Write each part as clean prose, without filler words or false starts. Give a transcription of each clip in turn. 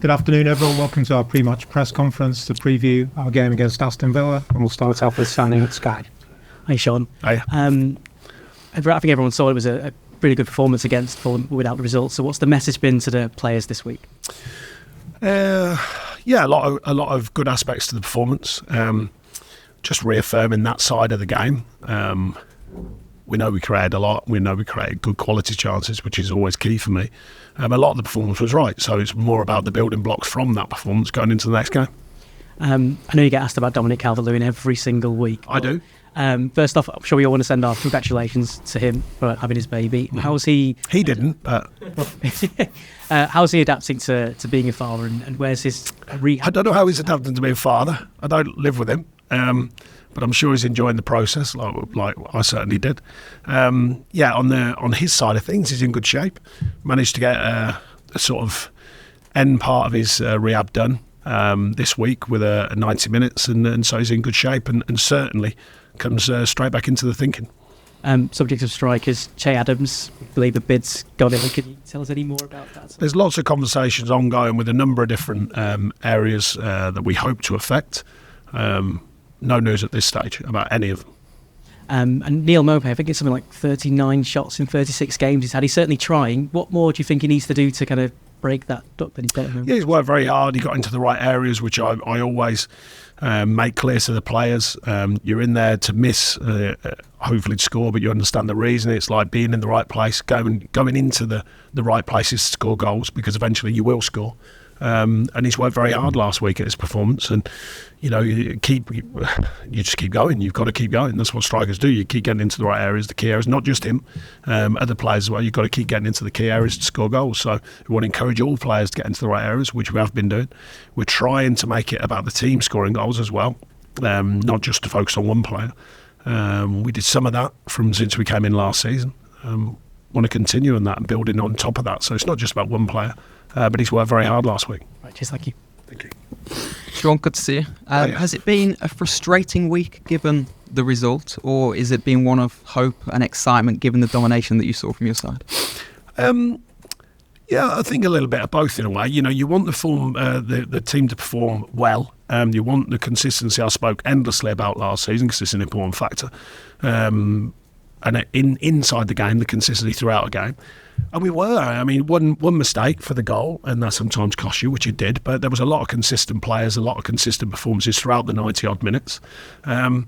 Good afternoon, everyone. Welcome to our pre-match press conference to preview our game against Aston Villa. And we'll start off with standing at Sky. Hi, Sean. Hi. I think everyone saw it was a pretty good performance against Fulham without the results. So what's the message been to the players this week? A lot of good aspects to the performance. Just reaffirming that side of the game. We know we created a lot. We know we created good quality chances, which is always key for me. A lot of the performance was right, so it's more about the building blocks from that performance going into the next game. I know you get asked about Dominic Calvert-Lewin every single week. I do. First off, I'm sure we all want to send our congratulations to him for having his baby. How's he? He didn't, but how's he adapting to being a father, and where's his rehab? I don't know how he's adapting to being a father. I don't live with him, but I'm sure he's enjoying the process, like I certainly did. On his side of things, he's in good shape. Managed to get a sort of end part of his rehab done this week with a 90 minutes, and so he's in good shape, and certainly comes straight back into the thinking. Subject of strikers, Che Adams, I believe the bid's gone in. Can you tell us any more about that? There's lots of conversations ongoing with a number of different areas that we hope to affect. No news at this stage about any of them. And Neal Maupay, I think it's something like 39 shots in 36 games he's had. He's certainly trying. What more do you think he needs to do to kind of break that duck that he's got at home? Yeah, he's worked very hard. He got into the right areas, which I always make clear to the players. You're in there to miss, hopefully to score, but you understand the reason. It's like being in the right place, going into the right places to score goals, because eventually you will score. And he's worked very hard last week at his performance, and you just keep going. You've got to keep going. That's what strikers do. You keep getting into the right areas, the key areas, not just him, other players as well. You've got to keep getting into the key areas to score goals. So we want to encourage all players to get into the right areas, which we have been doing. We're trying to make it about the team scoring goals as well, not just to focus on one player. We did some of that since we came in last season. Want to continue on that and building on top of that. So it's not just about one player. But he's worked very hard last week. Right, cheers, thank you. Thank you. Sean, good to see you. Has it been a frustrating week given the result, or is it been one of hope and excitement given the domination that you saw from your side? I think a little bit of both in a way. You want the team to perform well. You want the consistency I spoke endlessly about last season, because it's an important factor. And inside the game, the consistency throughout a game. And we were. I mean, one mistake for the goal, and that sometimes cost you, which it did. But there was a lot of consistent players, a lot of consistent performances throughout the 90-odd minutes. And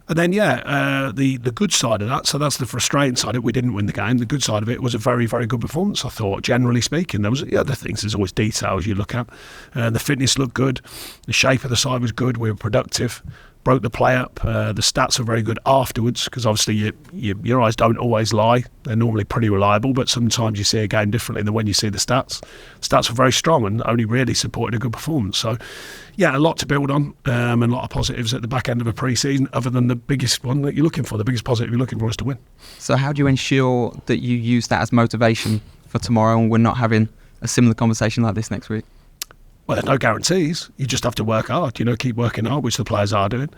then, the good side of that, so that's the frustrating side of it. We didn't win the game. The good side of it was a very, very good performance, I thought, generally speaking. There was other things. There's always details you look at. The fitness looked good. The shape of the side was good. We were productive. Broke the play up. The stats are very good afterwards, because obviously your eyes don't always lie. They're normally pretty reliable, but sometimes you see a game differently than when you see the stats. Stats were very strong and only really supported a good performance. So, a lot to build on, and a lot of positives at the back end of a pre-season, other than the biggest one that you're looking for. The biggest positive you're looking for is to win. So how do you ensure that you use that as motivation for tomorrow, and we're not having a similar conversation like this next week? Well, there's no guarantees. You just have to work hard, keep working hard, which the players are doing.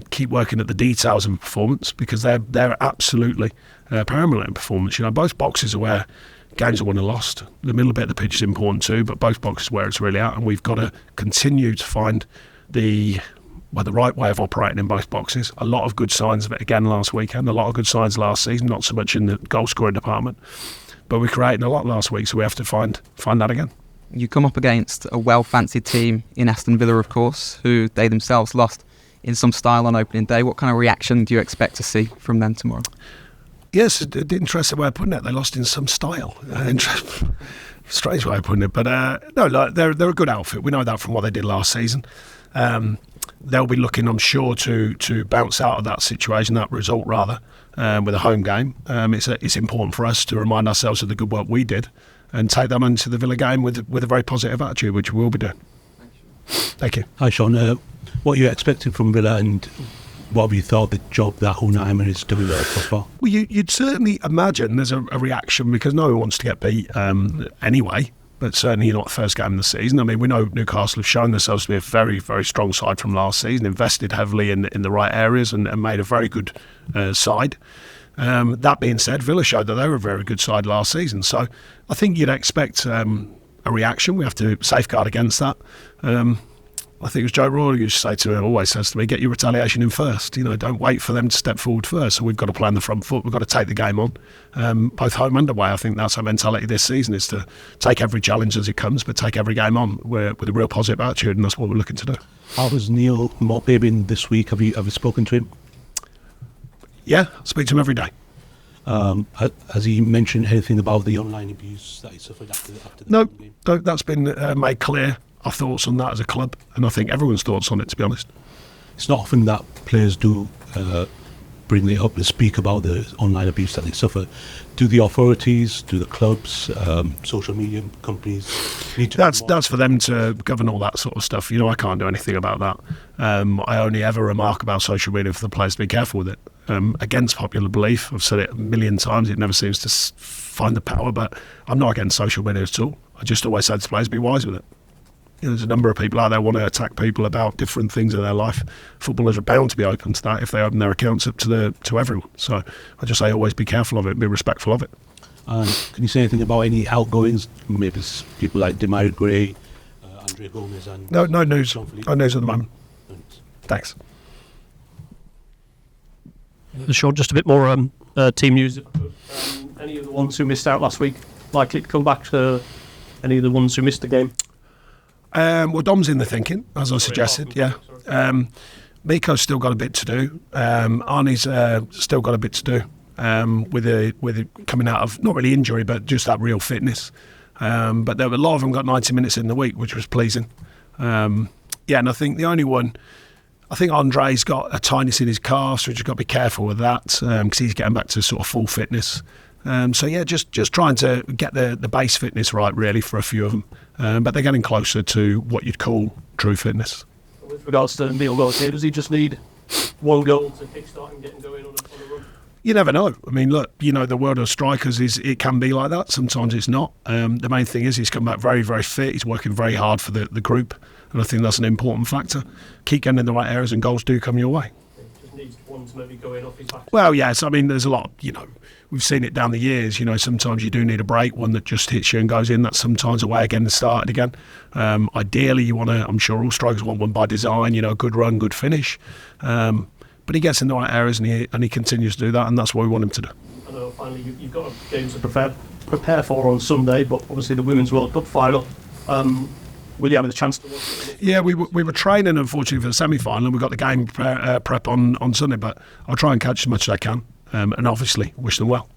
Keep working at the details of performance, because they're absolutely paramount in performance. Both boxes are where games are won and lost. The middle bit of the pitch is important too, but both boxes are where it's really at, and we've got to continue to find the right way of operating in both boxes. A lot of good signs of it again last weekend, a lot of good signs last season, not so much in the goal scoring department, but we created a lot last week, so we have to find that again. You come up against a well-fancied team in Aston Villa, of course, who they themselves lost in some style on opening day. What kind of reaction do you expect to see from them tomorrow? Yes, interesting way of putting it. They lost in some style. Strange way of putting it. But they're a good outfit. We know that from what they did last season. They'll be looking, I'm sure, to bounce out of that situation, that result rather, with a home game. It's important for us to remind ourselves of the good work we did, and take them into the Villa game with a very positive attitude, which we will be doing. Thank you. Hi, Sean. What are you expecting from Villa, and what have you thought the job that Unai Emery is doing there so far? Well, you'd certainly imagine there's a reaction, because no one wants to get beat anyway, but certainly not the first game of the season. I mean, we know Newcastle have shown themselves to be a very, very strong side from last season, invested heavily in the right areas, and made a very good side. That being said, Villa showed that they were a very good side last season. So I think you'd expect a reaction. We have to safeguard against that. I think it was Joe Royle who used to say to me, always says to me, get your retaliation in first. Don't wait for them to step forward first. So we've got to play on the front foot. We've got to take the game on, both home and away. I think that's our mentality this season, is to take every challenge as it comes, but take every game on with a real positive attitude, and that's what we're looking to do. How has Neal Maupay been this week? Have you spoken to him? Yeah, I speak to him every day. Has he mentioned anything about the online abuse that he suffered after the No, game? that's been made clear. Our thoughts on that as a club, and I think everyone's thoughts on it, to be honest. It's not often that players do bring it up and speak about the online abuse that they suffer. Do the authorities, do the clubs, social media companies need to... That's for them to govern all that sort of stuff. I can't do anything about that. I only ever remark about social media for the players to be careful with it. Against popular belief, I've said it a million times, it never seems to find the power, but I'm not against social media at all. I just always say to players, be wise with it. There's a number of people out there want to attack people about different things in their life. Footballers are bound to be open to that if they open their accounts up to everyone. So I just say always be careful of it, be respectful of it. And can you say anything about any outgoings? Maybe people like Demarai Gray, Andre Gomez, and No news. John Philippe? No news at the moment. Thanks. Sean, just a bit more team news. Any of the ones who missed out last week likely to come back to any of the ones who missed the game? Well, Dom's in the thinking, as I suggested, yeah. Miko's still got a bit to do. Arnie's still got a bit to do with it coming out of, not really injury, but just that real fitness. But there were a lot of them got 90 minutes in the week, which was pleasing. And I think the only one, I think Andre's got a tightness in his calf, so you've got to be careful with that because he's getting back to sort of full fitness. Just trying to get the base fitness right, really, for a few of them. But they're getting closer to what you'd call true fitness. With regards to Neal Maupay, does he just need one goal to kickstart him getting going on a run? You never know. I mean, look, the world of strikers it can be like that. Sometimes it's not. The main thing is he's come back very, very fit. He's working very hard for the group, and I think that's an important factor. Keep getting in the right areas, and goals do come your way. Just needs one to maybe go in off his back. Well, yes. I mean, there's a lot. We've seen it down the years. Sometimes you do need a break, one that just hits you and goes in. That's sometimes a way again to start it again. Ideally, you want to. I'm sure all strikers want one by design. Good run, good finish. But he gets in the right areas and he continues to do that, and that's what we want him to do. I know. Finally, you've got games to prepare for on Sunday, but obviously the Women's World Cup final. Will you have the chance to watch it? Yeah, we were training, unfortunately, for the semi-final, and we got the game prep on Sunday, but I'll try and catch as much as I can, and obviously wish them well.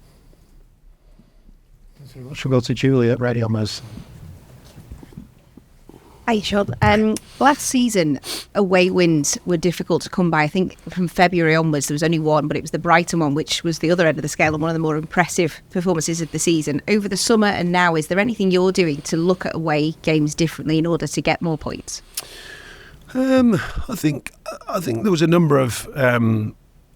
We'll go to Julia at Radio Mez. Hi, Sean. Last season, away wins were difficult to come by. I think from February onwards, there was only one, but it was the Brighton one, which was the other end of the scale and one of the more impressive performances of the season. Over the summer and now, is there anything you're doing to look at away games differently in order to get more points? I think there was a number of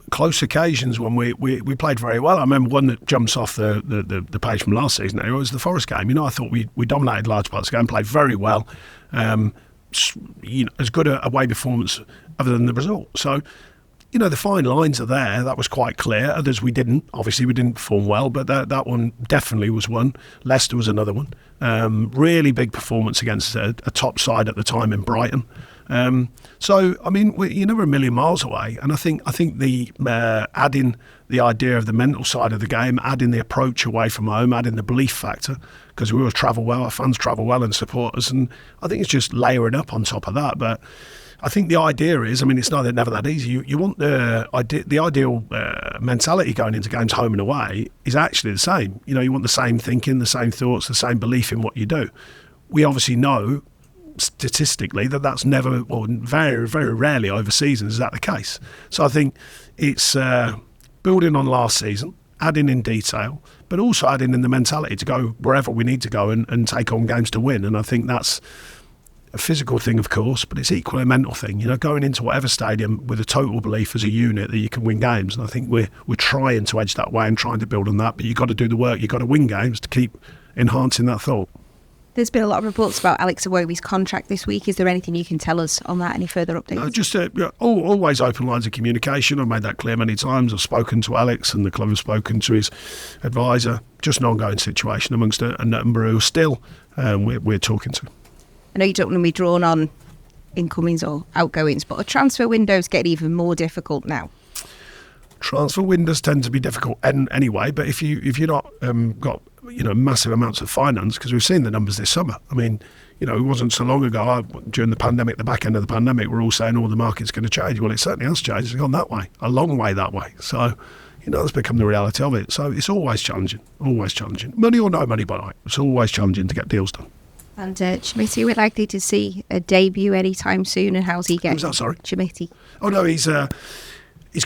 close occasions when we played very well. I remember one that jumps off the page from last season. It was the Forest game. I thought we dominated large parts of the game, played very well. As good a away performance other than the result. So, the fine lines are there. That was quite clear. Others we didn't. Obviously, we didn't perform well, but that one definitely was one. Leicester was another one. Really big performance against a top side at the time in Brighton. So, I mean, you're never a million miles away. And I think the adding the idea of the mental side of the game, adding the approach away from home, adding the belief factor, because we always travel well, our fans travel well and support us. And I think it's just layering up on top of that. But I think the idea is, it's never that easy. You want the ideal mentality going into games home and away is actually the same. You want the same thinking, the same thoughts, the same belief in what you do. We obviously know statistically that's never, or very, very rarely over seasons is that the case. So I think it's building on last season, adding in detail, but also adding in the mentality to go wherever we need to go and take on games to win. And I think that's a physical thing, of course, but it's equally a mental thing. Going into whatever stadium with a total belief as a unit that you can win games. And I think we're trying to edge that way and trying to build on that. But you've got to do the work. You've got to win games to keep enhancing that thought. There's been a lot of reports about Alex Iwobi's contract this week. Is there anything you can tell us on that? Any further updates? No, just always open lines of communication. I've made that clear many times. I've spoken to Alex and the club have spoken to his advisor. Just an ongoing situation amongst a number who are still we're talking to. I know you don't want to be drawn on incomings or outgoings, but are transfer windows getting even more difficult now? Transfer windows tend to be difficult anyway, but if you're not got massive amounts of finance, because we've seen the numbers this summer. I mean, it wasn't so long ago during the pandemic, the back end of the pandemic, we're all saying, the market's going to change. Well, it certainly has changed. It's gone that way, a long way that way. So, that's become the reality of it. So it's always challenging, Money or no money, by the way, it's always challenging to get deals done. And Chermiti, we're likely to see a debut anytime soon. And how's he getting? Who's that, sorry? Chermiti. Oh no, he's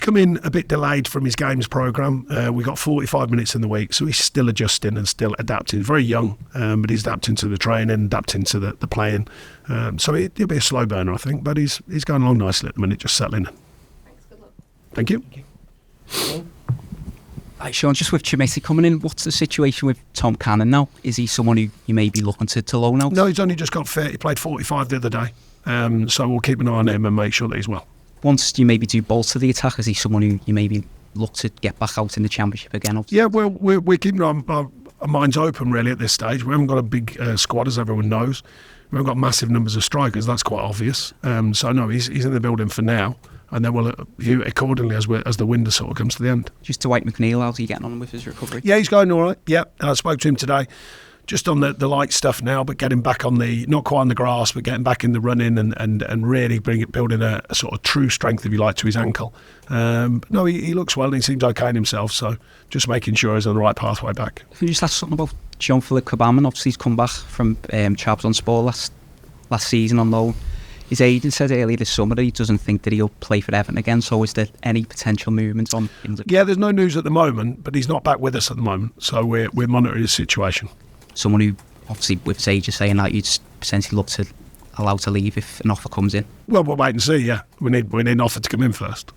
come in a bit delayed from his games programme. We got 45 minutes in the week, so he's still adjusting and still adapting. Very young, but he's adapting to the training, adapting to the playing. So he'll be a slow burner, I think, but he's going along nicely at the minute, just settling in. Thanks, good luck. Thank you. Right, Sean, just with Chermiti coming in, what's the situation with Tom Cannon now? Is he someone who you may be looking to loan out? No, he's only just got fit. He played 45 the other day, so we'll keep an eye on him and make sure that he's well. Once you maybe do bolster the attack, is he someone who you maybe look to get back out in the Championship again? Obviously? Yeah, well, we're keeping our minds open really at this stage. We haven't got a big squad, as everyone knows. We haven't got massive numbers of strikers. That's quite obvious. So no, he's in the building for now, and then we'll view it accordingly as the window sort of comes to the end. Just Dwight McNeil, how's he getting on with his recovery? Yeah, he's going all right. Yeah, I spoke to him today. Just on the light stuff now, but getting back on not quite on the grass, but getting back in the running and really building a sort of true strength, if you like, to his ankle. No, he looks well and he seems okay in himself, so just making sure he's on the right pathway back. Can you just ask something about Jean-Philippe Cabamin? Obviously he's come back from Trabzonspor last season on loan. His agent said earlier this summer that he doesn't think that he'll play for Everton again, so is there any potential movement on him? Yeah, there's no news at the moment, but he's not back with us at the moment, so we're monitoring his situation. Someone who, obviously, with his age, is saying that you'd potentially look to allow to leave if an offer comes in. Well, we'll wait and see. Yeah, we need an offer to come in first.